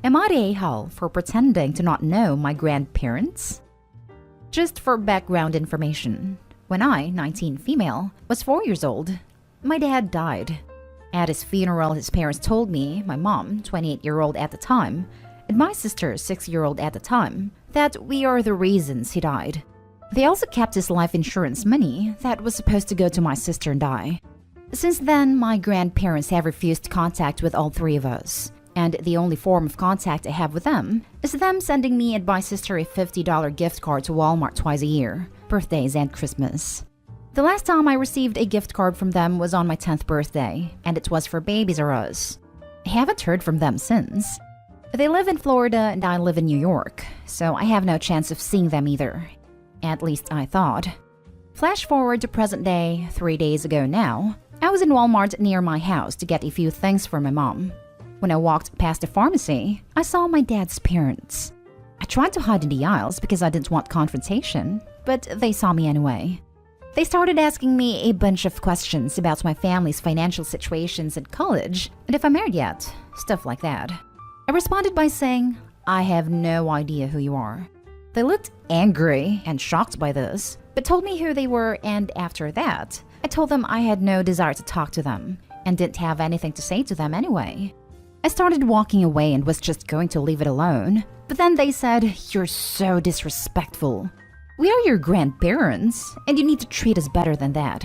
Am I the a-hole for pretending to not know my grandparents? Just for background information, when I, 19 female, was 4 years old, my dad died. At his funeral, his parents told me, my mom, 28-year-old at the time, and my sister, 6-year-old at the time, that we are the reasons he died. They also kept his life insurance money that was supposed to go to my sister and I. Since then, my grandparents have refused contact with all three of us, and the only form of contact I have with them is them sending me and my sister a $50 gift card to Walmart twice a year, birthdays and Christmas. The last time I received a gift card from them was on my 10th birthday, and it was for Babies R Us. I haven't heard from them since. They live in Florida and I live in New York, so I have no chance of seeing them either. At least I thought. Flash forward to present day, 3 days ago now, I was in Walmart near my house to get a few things for my mom. When I walked past the pharmacy, I saw my dad's parents. I tried to hide in the aisles because I didn't want confrontation, but they saw me anyway. They started asking me a bunch of questions about my family's financial situations in college and if I'm married yet, stuff like that. I responded by saying, I have no idea who you are. They looked angry and shocked by this, but told me who they were, and after that, I told them I had no desire to talk to them and didn't have anything to say to them anyway. I started walking away and was just going to leave it alone, but then they said, "You're so disrespectful. We are your grandparents, and you need to treat us better than that.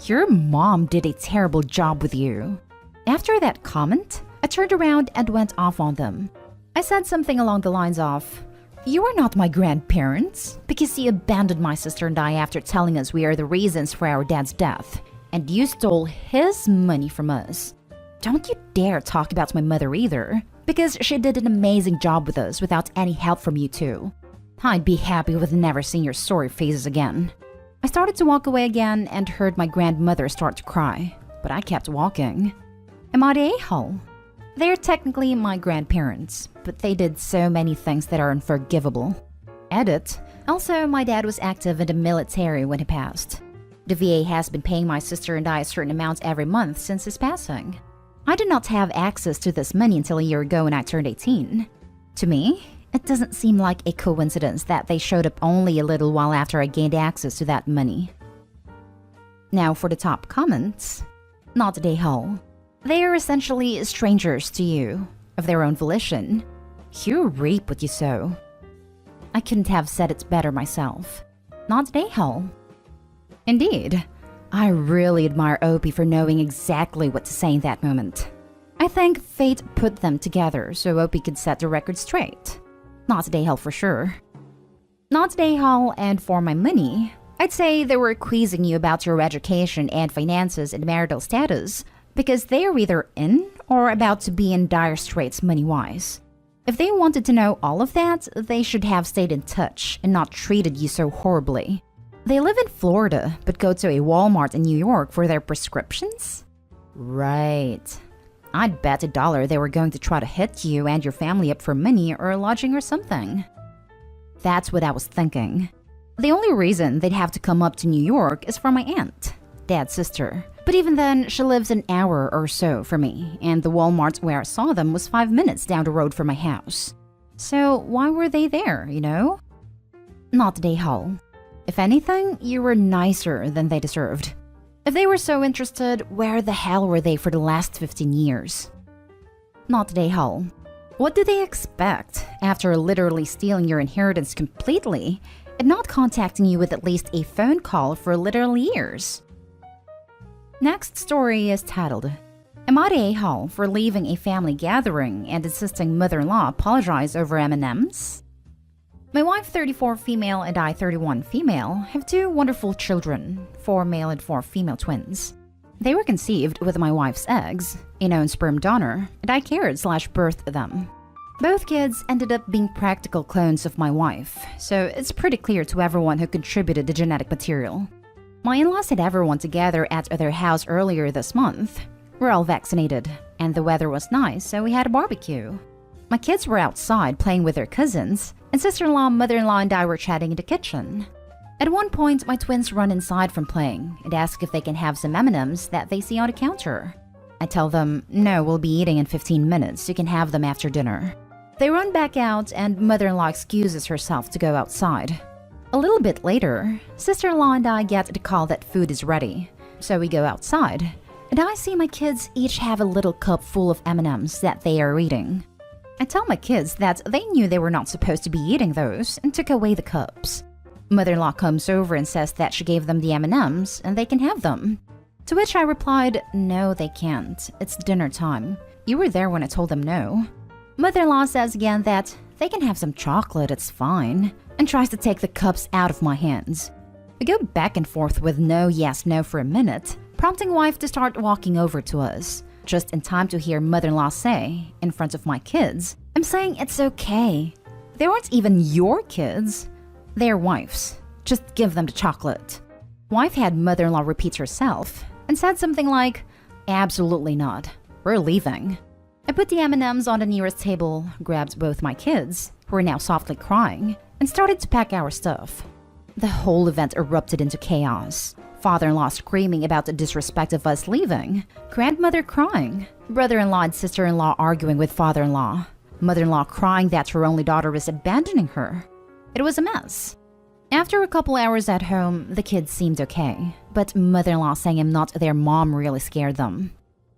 Your mom did a terrible job with you." After that comment, I turned around and went off on them. I said something along the lines of, "You are not my grandparents because you abandoned my sister and I after telling us we are the reasons for our dad's death, and you stole his money from us. Don't you dare talk about my mother either, because she did an amazing job with us without any help from you too. I'd be happy with never seeing your sorry faces again." I started to walk away again and heard my grandmother start to cry, but I kept walking. Am I the a-hole? They're technically my grandparents, but they did so many things that are unforgivable. Edit. Also, my dad was active in the military when he passed. The VA has been paying my sister and I a certain amount every month since his passing. I did not have access to this money until a year ago when I turned 18. To me, it doesn't seem like a coincidence that they showed up only a little while after I gained access to that money. Now for the top comments. Not the a-hole. They are essentially strangers to you, of their own volition. You reap what you sow. I couldn't have said it better myself. Not the a-hole. Indeed, I really admire Opie for knowing exactly what to say in that moment. I think fate put them together so Opie could set the record straight. Not the a-hole for sure. Not the a-hole, and for my money, I'd say they were quizzing you about your education and finances and marital status, because they are either in or about to be in dire straits money-wise. If they wanted to know all of that, they should have stayed in touch and not treated you so horribly. They live in Florida, but go to a Walmart in New York for their prescriptions? Right. I'd bet $1 they were going to try to hit you and your family up for money or lodging or something. That's what I was thinking. The only reason they'd have to come up to New York is for my aunt, Dad's sister. But even then, she lives an hour or so from me, and the Walmart where I saw them was 5 minutes down the road from my house. So why were they there, you know? Not the a-hole. If anything, you were nicer than they deserved. If they were so interested, where the hell were they for the last 15 years? Not the a-hole. What did they expect after literally stealing your inheritance completely and not contacting you with at least a phone call for literal years? Next story is titled, Am I the a-hole for leaving a family gathering and insisting mother-in-law apologize over M&Ms? My wife, 34 female, and I, 31 female, have 2 wonderful children, 4 male and 4 female twins. They were conceived with my wife's eggs, a known sperm donor, and I cared/birthed them. Both kids ended up being practical clones of my wife, so it's pretty clear to everyone who contributed the genetic material. My in-laws had everyone together at their house earlier this month. We're all vaccinated, and the weather was nice, so we had a barbecue. My kids were outside playing with their cousins, and sister-in-law, mother-in-law, and I were chatting in the kitchen. At one point, my twins run inside from playing and ask if they can have some M&Ms that they see on the counter. I tell them, no, we'll be eating in 15 minutes, you can have them after dinner. They run back out and mother-in-law excuses herself to go outside. A little bit later, sister-in-law and I get the call that food is ready. So we go outside, and I see my kids each have a little cup full of M&Ms that they are eating. I tell my kids that they knew they were not supposed to be eating those and took away the cups. Mother-in-law comes over and says that she gave them the M&Ms and they can have them. To which I replied, no, they can't. It's dinner time. You were there when I told them no. Mother-in-law says again that they can have some chocolate, it's fine, and tries to take the cups out of my hands. We go back and forth with no, yes, no for a minute, prompting wife to start walking over to us, just in time to hear mother-in-law say, in front of my kids, I'm saying it's okay. They weren't even your kids. They're wife's. Just give them the chocolate. Wife had mother-in-law repeat herself and said something like, absolutely not. We're leaving. I put the M&Ms on the nearest table, grabbed both my kids, who were now softly crying, and started to pack our stuff. The whole event erupted into chaos. Father-in-law screaming about the disrespect of us leaving, grandmother crying, brother-in-law and sister-in-law arguing with father-in-law, mother-in-law crying that her only daughter was abandoning her. It was a mess. After a couple hours at home, the kids seemed okay, but mother-in-law saying I'm not their mom really scared them.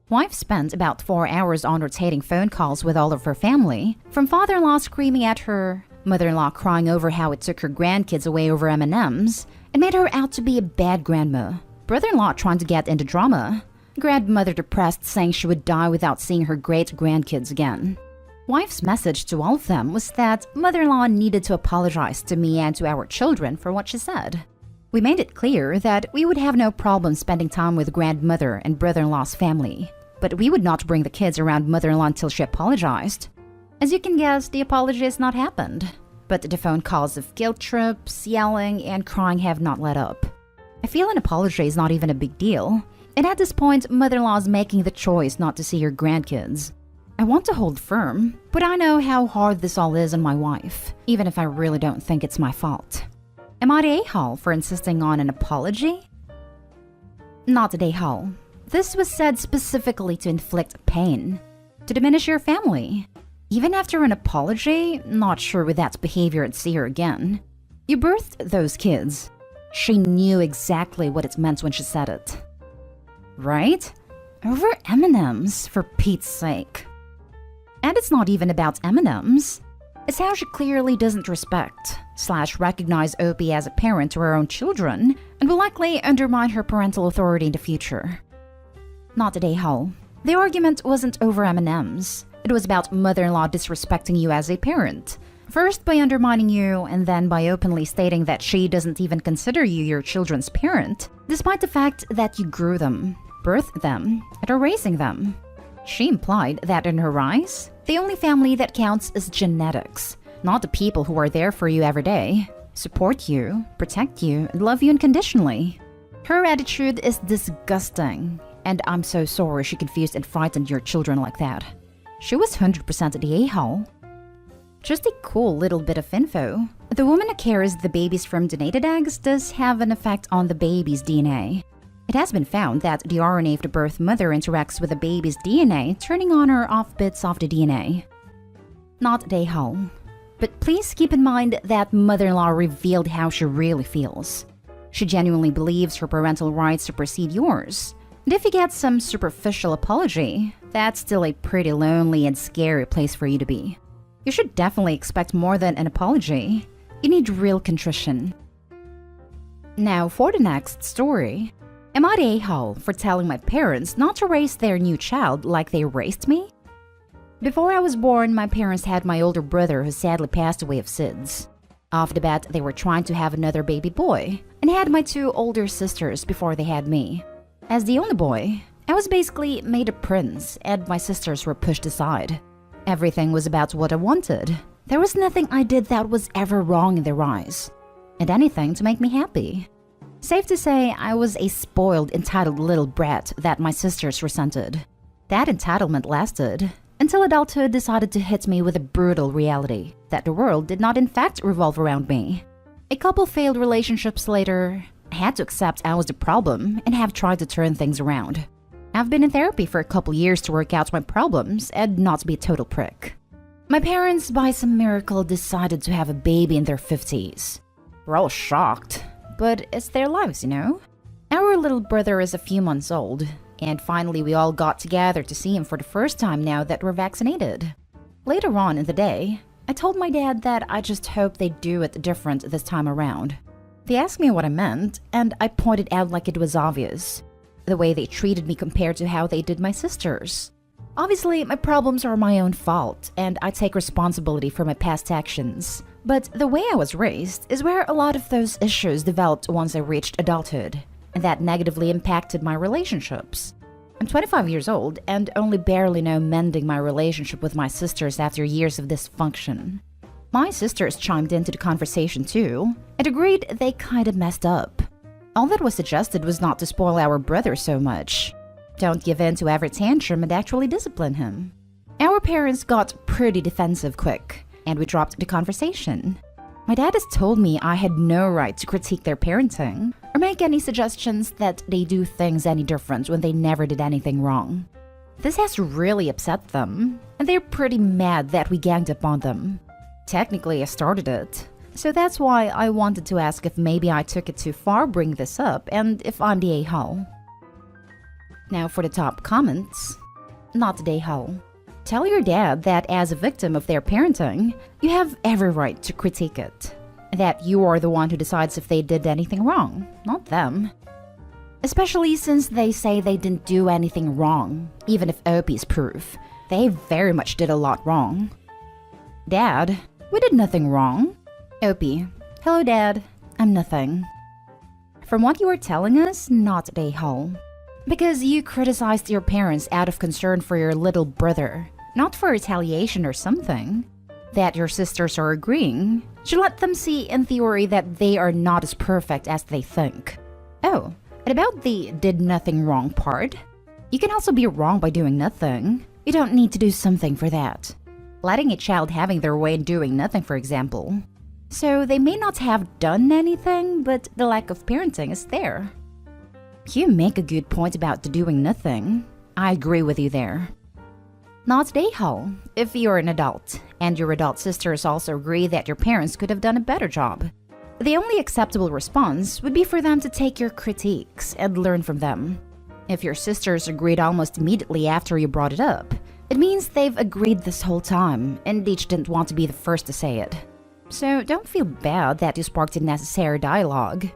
Wife spent about 4 hours on rotating phone calls with all of her family, from father-in-law screaming at her, mother-in-law crying over how it took her grandkids away over M&Ms, and made her out to be a bad grandma, brother-in-law trying to get into drama, grandmother depressed saying she would die without seeing her great-grandkids again. Wife's message to all of them was that mother-in-law needed to apologize to me and to our children for what she said. We made it clear that we would have no problem spending time with grandmother and brother-in-law's family, but we would not bring the kids around mother-in-law until she apologized. As you can guess, the apology has not happened, but the phone calls of guilt trips, yelling, and crying have not let up. I feel an apology is not even a big deal, and at this point, mother-in-law is making the choice not to see her grandkids. I want to hold firm, but I know how hard this all is on my wife, even if I really don't think it's my fault. Am I the a-hole for insisting on an apology? Not the a-hole. This was said specifically to inflict pain, to diminish your family. Even after an apology, not sure with that behavior I'd see her again. You birthed those kids. She knew exactly what it meant when she said it. Right? Over M&Ms, for Pete's sake. And it's not even about M&Ms. It's how she clearly doesn't respect/recognize Opie as a parent to her own children and will likely undermine her parental authority in the future. Not the a-hole. The argument wasn't over M&Ms. It was about mother-in-law disrespecting you as a parent. First by undermining you, and then by openly stating that she doesn't even consider you your children's parent, despite the fact that you grew them, birthed them, and are raising them. She implied that in her eyes, the only family that counts is genetics, not the people who are there for you every day, support you, protect you, and love you unconditionally. Her attitude is disgusting, and I'm so sorry she confused and frightened your children like that. She was 100% the a-hole. Just a cool little bit of info. The woman who carries the babies from donated eggs does have an effect on the baby's DNA. It has been found that the RNA of the birth mother interacts with the baby's DNA, turning on or off bits of the DNA. Not the a-hole. But please keep in mind that mother-in-law revealed how she really feels. She genuinely believes her parental rights supersede yours. And if you get some superficial apology, that's still a pretty lonely and scary place for you to be. You should definitely expect more than an apology. You need real contrition. Now for the next story. Am I the a-hole for telling my parents not to raise their new child like they raised me? Before I was born, my parents had my older brother who sadly passed away of SIDS. Off the bat, they were trying to have another baby boy, and had my 2 older sisters before they had me. As the only boy, I was basically made a prince, and my sisters were pushed aside. Everything was about what I wanted. There was nothing I did that was ever wrong in their eyes, and anything to make me happy. Safe to say, I was a spoiled, entitled little brat that my sisters resented. That entitlement lasted until adulthood decided to hit me with a brutal reality that the world did not in fact revolve around me. A couple failed relationships later, I had to accept I was the problem and have tried to turn things around. I've been in therapy for a couple years to work out my problems and not be a total prick. My parents, by some miracle, decided to have a baby in their 50s. We're all shocked, but it's their lives, you know? Our little brother is a few months old, and finally we all got together to see him for the first time now that we're vaccinated. Later on in the day, I told my dad that I just hoped they'd do it different this time around. They asked me what I meant, and I pointed out like it was obvious. The way they treated me compared to how they did my sisters. Obviously, my problems are my own fault, and I take responsibility for my past actions. But the way I was raised is where a lot of those issues developed once I reached adulthood, and that negatively impacted my relationships. I'm 25 years old and only barely know mending my relationship with my sisters after years of dysfunction. My sisters chimed into the conversation too, and agreed they kinda messed up. All that was suggested was not to spoil our brother so much. Don't give in to every tantrum and actually discipline him. Our parents got pretty defensive quick, and we dropped the conversation. My dad has told me I had no right to critique their parenting, or make any suggestions that they do things any different when they never did anything wrong. This has really upset them, and they're pretty mad that we ganged up on them. Technically, I started it, so that's why I wanted to ask if maybe I took it too far bringing this up, and if I'm the a-hole. Now for the top comments. Not the a-hole. Tell your dad that as a victim of their parenting, you have every right to critique it. That you are the one who decides if they did anything wrong, not them. Especially since they say they didn't do anything wrong, even if OP's proof. They very much did a lot wrong. Dad, we did nothing wrong. OP, hello Dad, I'm nothing. From what you are telling us, not the a-hole. Because you criticized your parents out of concern for your little brother, not for retaliation or something. That your sisters are agreeing should let them see in theory that they are not as perfect as they think. Oh, and about the did nothing wrong part, you can also be wrong by doing nothing. You don't need to do something for that. Letting a child having their way and doing nothing, for example. So they may not have done anything, but the lack of parenting is there. You make a good point about the doing nothing. I agree with you there. Not the a-hole, if you're an adult, and your adult sisters also agree that your parents could have done a better job. The only acceptable response would be for them to take your critiques and learn from them. If your sisters agreed almost immediately after you brought it up, it means they've agreed this whole time, and each didn't want to be the first to say it. So don't feel bad that you sparked a necessary dialogue.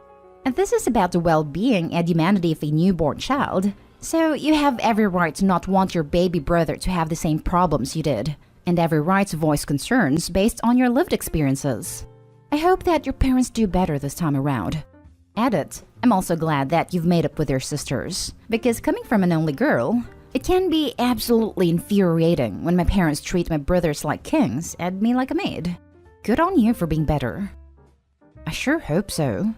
And this is about the well-being and humanity of a newborn child, so you have every right to not want your baby brother to have the same problems you did, and every right to voice concerns based on your lived experiences. I hope that your parents do better this time around. At it, I'm also glad that you've made up with your sisters, because coming from an only girl, it can be absolutely infuriating when my parents treat my brothers like kings and me like a maid. Good on you for being better. I sure hope so.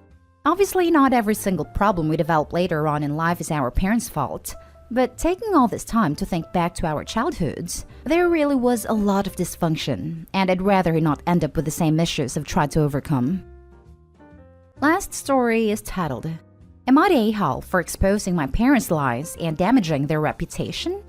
Obviously, not every single problem we develop later on in life is our parents' fault, but taking all this time to think back to our childhoods, there really was a lot of dysfunction, and I'd rather not end up with the same issues I've tried to overcome. Last story is titled, Am I the a-hole for exposing my parents' lies and damaging their reputation?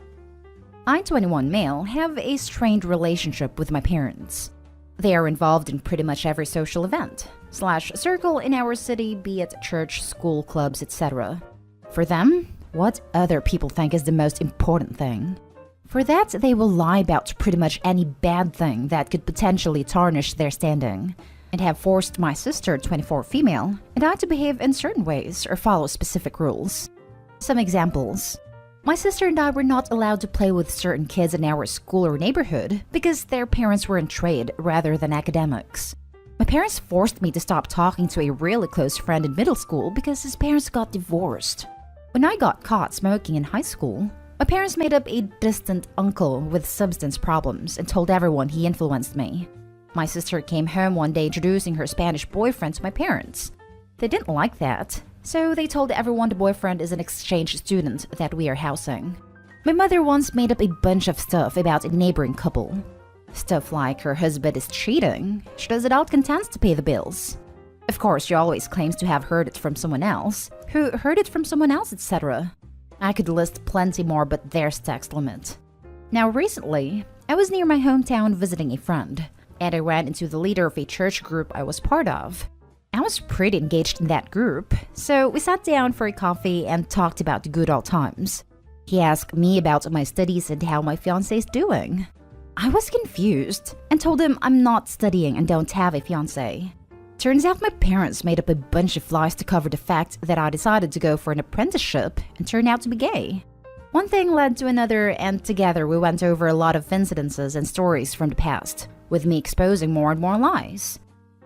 I, 21 male, have a strained relationship with my parents. They are involved in pretty much every social event / circle in our city, be it church, school, clubs, etc. For them, what other people think is the most important thing. For that, they will lie about pretty much any bad thing that could potentially tarnish their standing, and have forced my sister, 24 female, and I to behave in certain ways or follow specific rules. Some examples. My sister and I were not allowed to play with certain kids in our school or neighborhood because their parents were in trade rather than academics. My parents forced me to stop talking to a really close friend in middle school because his parents got divorced. When I got caught smoking in high school, my parents made up a distant uncle with substance problems and told everyone he influenced me. My sister came home one day introducing her Spanish boyfriend to my parents. They didn't like that, so they told everyone the boyfriend is an exchange student that we are housing. My mother once made up a bunch of stuff about a neighboring couple. Stuff like her husband is cheating, she does it out contents to pay the bills. Of course, she always claims to have heard it from someone else, who heard it from someone else, etc. I could list plenty more, but there's text limit. Now recently, I was near my hometown visiting a friend, and I ran into the leader of a church group I was part of. I was pretty engaged in that group, so we sat down for a coffee and talked about the good old times. He asked me about my studies and how my fiancé is doing. I was confused and told him I'm not studying and don't have a fiancé. Turns out my parents made up a bunch of lies to cover the fact that I decided to go for an apprenticeship and turned out to be gay. One thing led to another, and together we went over a lot of incidences and stories from the past, with me exposing more and more lies.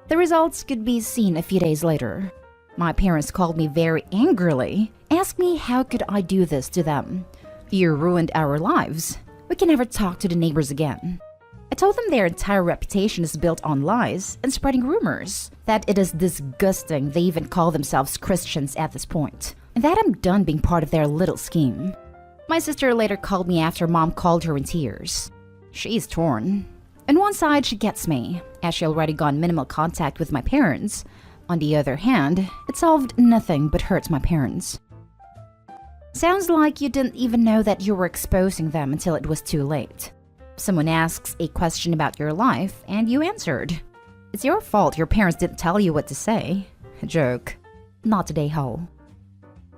The results could be seen a few days later. My parents called me very angrily, asked me how could I do this to them. You ruined our lives. We can never talk to the neighbors again. I told them their entire reputation is built on lies and spreading rumors, that it is disgusting they even call themselves Christians at this point, and that I'm done being part of their little scheme. My sister later called me after Mom called her in tears. She's torn. On one side, she gets me, as she already gone minimal contact with my parents. On the other hand, it solved nothing but hurts my parents. Sounds like you didn't even know that you were exposing them until it was too late. Someone asks a question about your life, and you answered. It's your fault your parents didn't tell you what to say. A joke. Not today, Hull.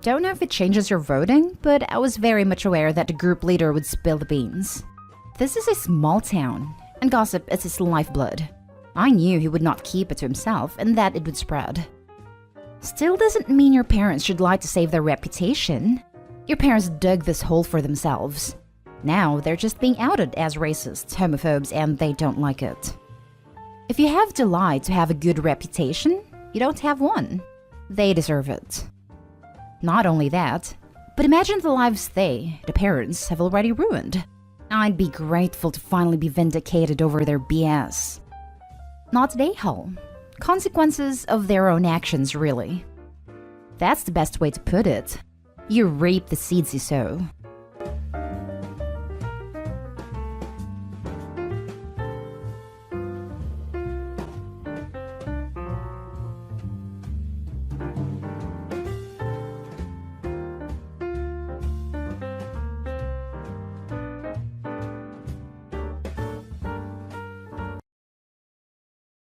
Don't know if it changes your voting, but I was very much aware that the group leader would spill the beans. This is a small town, and gossip is his lifeblood. I knew he would not keep it to himself and that it would spread. Still doesn't mean your parents should lie to save their reputation. Your parents dug this hole for themselves. Now they're just being outed as racists, homophobes, and they don't like it. If you have to lie to have a good reputation, you don't have one. They deserve it. Not only that, but imagine the lives they, the parents, have already ruined. I'd be grateful to finally be vindicated over their BS. Not today, Hull. Consequences of their own actions, really. That's the best way to put it. You reap the seeds you sow.